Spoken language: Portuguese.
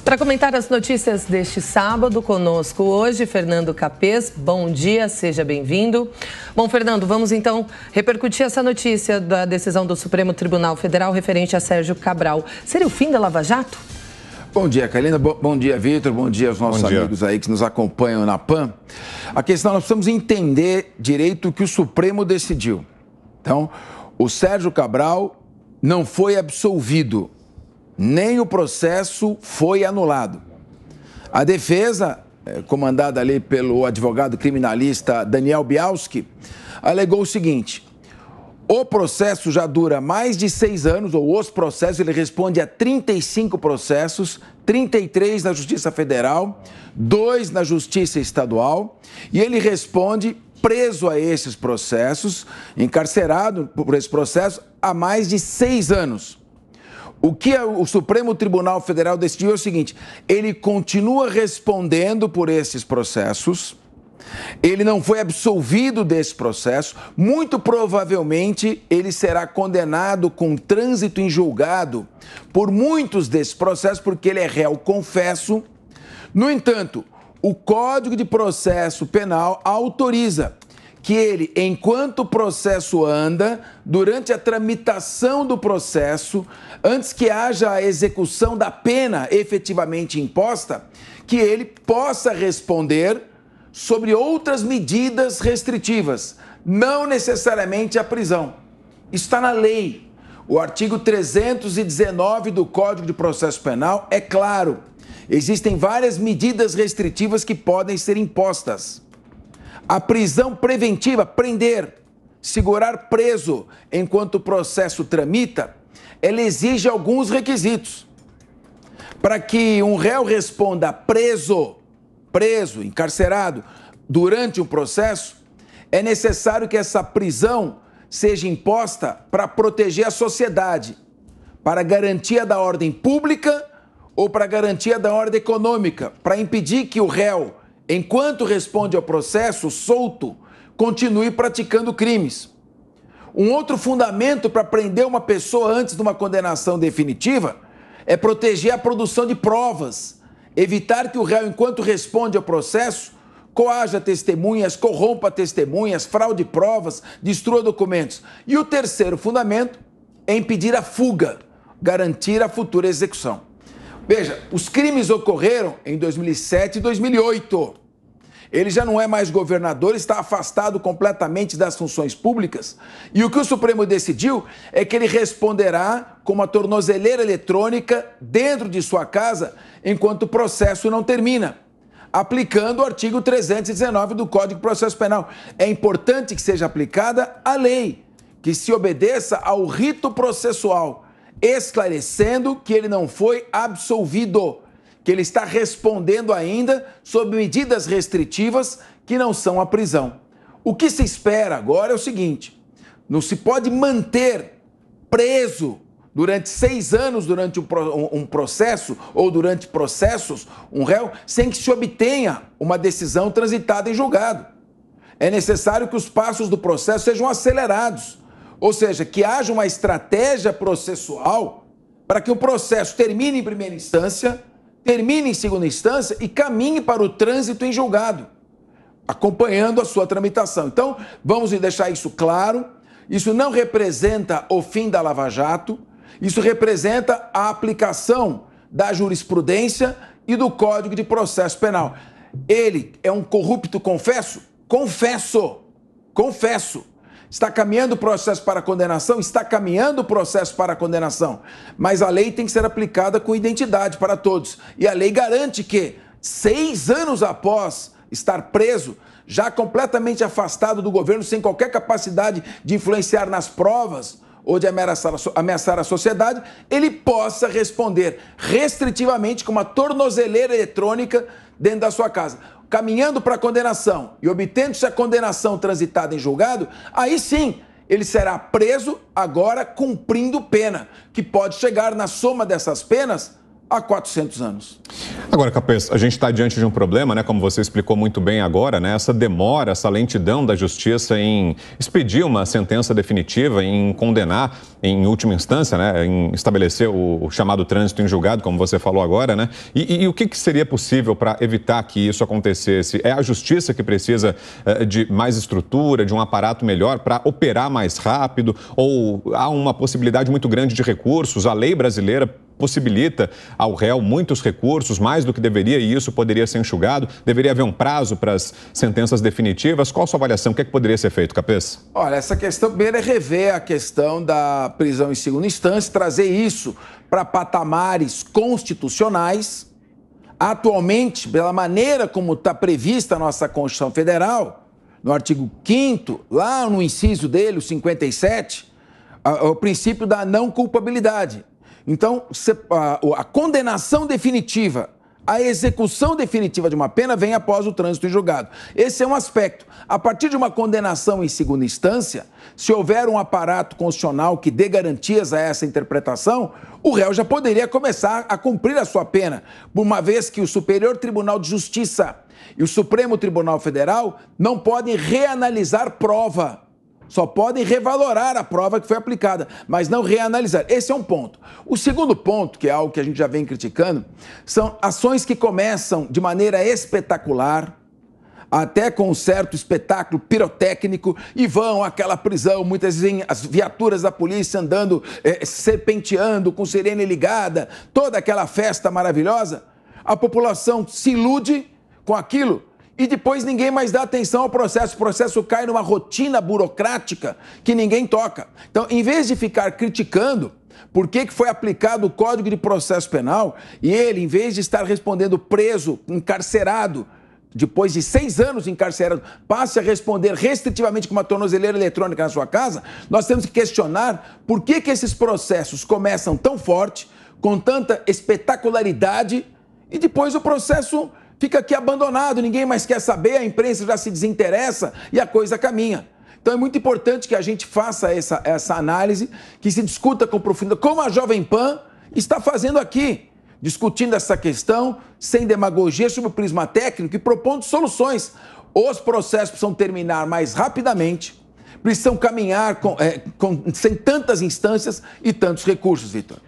Para comentar as notícias deste sábado, conosco hoje, Fernando Capês. Bom dia, seja bem-vindo. Bom, Fernando, vamos então repercutir essa notícia da decisão do Supremo Tribunal Federal referente a Sérgio Cabral. Seria o fim da Lava Jato? Bom dia, Carolina. Bom dia, Vitor. Bom dia aos nossos amigos aí que nos acompanham na PAN. A questão, nós precisamos entender direito o que o Supremo decidiu. Então, o Sérgio Cabral não foi absolvido, nem o processo foi anulado. A defesa, comandada ali pelo advogado criminalista Daniel Bialski, alegou o seguinte: o processo já dura mais de 6 anos, ou os processos, ele responde a 35 processos, 33 na Justiça Federal, 2 na Justiça Estadual, e ele responde preso a esses processos, encarcerado por esse processo há mais de 6 anos. O que o Supremo Tribunal Federal decidiu é o seguinte: ele continua respondendo por esses processos, ele não foi absolvido desse processo, muito provavelmente ele será condenado com trânsito em julgado por muitos desses processos, porque ele é réu confesso. No entanto, o Código de Processo Penal autoriza que ele, enquanto o processo anda, durante a tramitação do processo, antes que haja a execução da pena efetivamente imposta, que ele possa responder sobre outras medidas restritivas, não necessariamente a prisão. Isso está na lei. O artigo 319 do Código de Processo Penal é claro. Existem várias medidas restritivas que podem ser impostas. A prisão preventiva, prender, segurar preso enquanto o processo tramita, ela exige alguns requisitos. Para que um réu responda preso, encarcerado, durante um processo, é necessário que essa prisão seja imposta para proteger a sociedade, para garantia da ordem pública ou para garantia da ordem econômica, para impedir que o réu, enquanto responde ao processo, solto, continue praticando crimes. Um outro fundamento para prender uma pessoa antes de uma condenação definitiva é proteger a produção de provas, evitar que o réu, enquanto responde ao processo, coaja testemunhas, corrompa testemunhas, fraude provas, destrua documentos. E o terceiro fundamento é impedir a fuga, garantir a futura execução. Veja, os crimes ocorreram em 2007 e 2008. Ele já não é mais governador, está afastado completamente das funções públicas. E o que o Supremo decidiu é que ele responderá com uma tornozeleira eletrônica dentro de sua casa enquanto o processo não termina, aplicando o artigo 319 do Código de Processo Penal. É importante que seja aplicada a lei, que se obedeça ao rito processual, esclarecendo que ele não foi absolvido, que ele está respondendo ainda sob medidas restritivas que não são a prisão. O que se espera agora é o seguinte: não se pode manter preso durante 6 anos, durante um processo ou durante processos, um réu, sem que se obtenha uma decisão transitada em julgado. É necessário que os passos do processo sejam acelerados, ou seja, que haja uma estratégia processual para que o processo termine em primeira instância, termine em segunda instância e caminhe para o trânsito em julgado, acompanhando a sua tramitação. Então, vamos deixar isso claro: isso não representa o fim da Lava Jato, isso representa a aplicação da jurisprudência e do Código de Processo Penal. Ele é um corrupto confesso? Confesso. Está caminhando o processo para condenação? Está caminhando o processo para condenação. Mas a lei tem que ser aplicada com identidade para todos. E a lei garante que, 6 anos após estar preso, já completamente afastado do governo, sem qualquer capacidade de influenciar nas provas ou de ameaçar a sociedade, ele possa responder restritivamente com uma tornozeleira eletrônica dentro da sua casa. Caminhando para a condenação e obtendo-se a condenação transitada em julgado, aí sim ele será preso, agora cumprindo pena, que pode chegar na soma dessas penas a 400 anos. Agora, Capês, a gente está diante de um problema, né? Como você explicou muito bem agora, né? Essa demora, essa lentidão da justiça em expedir uma sentença definitiva, em condenar, em última instância, né? Em estabelecer o chamado trânsito em julgado, como você falou agora, né? E o que seria possível para evitar que isso acontecesse? É a justiça que precisa de mais estrutura, de um aparato melhor para operar mais rápido? Ou há uma possibilidade muito grande de recursos? A lei brasileira possibilita ao réu muitos recursos, mais do que deveria, e isso poderia ser enxugado? Deveria haver um prazo para as sentenças definitivas? Qual a sua avaliação? O que poderia ser feito, Capês? Olha, essa questão primeiro é rever a questão da prisão em segunda instância, trazer isso para patamares constitucionais. Atualmente, pela maneira como está prevista a nossa Constituição Federal, no artigo 5º, lá no inciso dele, o 57, o princípio da não culpabilidade. Então, a condenação definitiva, a execução definitiva de uma pena vem após o trânsito em julgado. Esse é um aspecto. A partir de uma condenação em segunda instância, se houver um aparato constitucional que dê garantias a essa interpretação, o réu já poderia começar a cumprir a sua pena, uma vez que o Superior Tribunal de Justiça e o Supremo Tribunal Federal não podem reanalisar prova. Só podem revalorar a prova que foi aplicada, mas não reanalisar. Esse é um ponto. O segundo ponto, que é algo que a gente já vem criticando, são ações que começam de maneira espetacular, até com um certo espetáculo pirotécnico, e vão àquela prisão, muitas vezes as viaturas da polícia andando, serpenteando, com sirene ligada, toda aquela festa maravilhosa. A população se ilude com aquilo, e depois ninguém mais dá atenção ao processo. O processo cai numa rotina burocrática que ninguém toca. Então, em vez de ficar criticando por que foi aplicado o Código de Processo Penal, e ele, em vez de estar respondendo preso, encarcerado, depois de 6 anos encarcerado, passe a responder restritivamente com uma tornozeleira eletrônica na sua casa, nós temos que questionar por que esses processos começam tão forte, com tanta espetacularidade, e depois o processo fica aqui abandonado, ninguém mais quer saber, a imprensa já se desinteressa e a coisa caminha. Então é muito importante que a gente faça essa análise, que se discuta com profundidade, como a Jovem Pan está fazendo aqui, discutindo essa questão sem demagogia, sob o prisma técnico e propondo soluções. Os processos precisam terminar mais rapidamente, precisam caminhar sem tantas instâncias e tantos recursos, Vitor.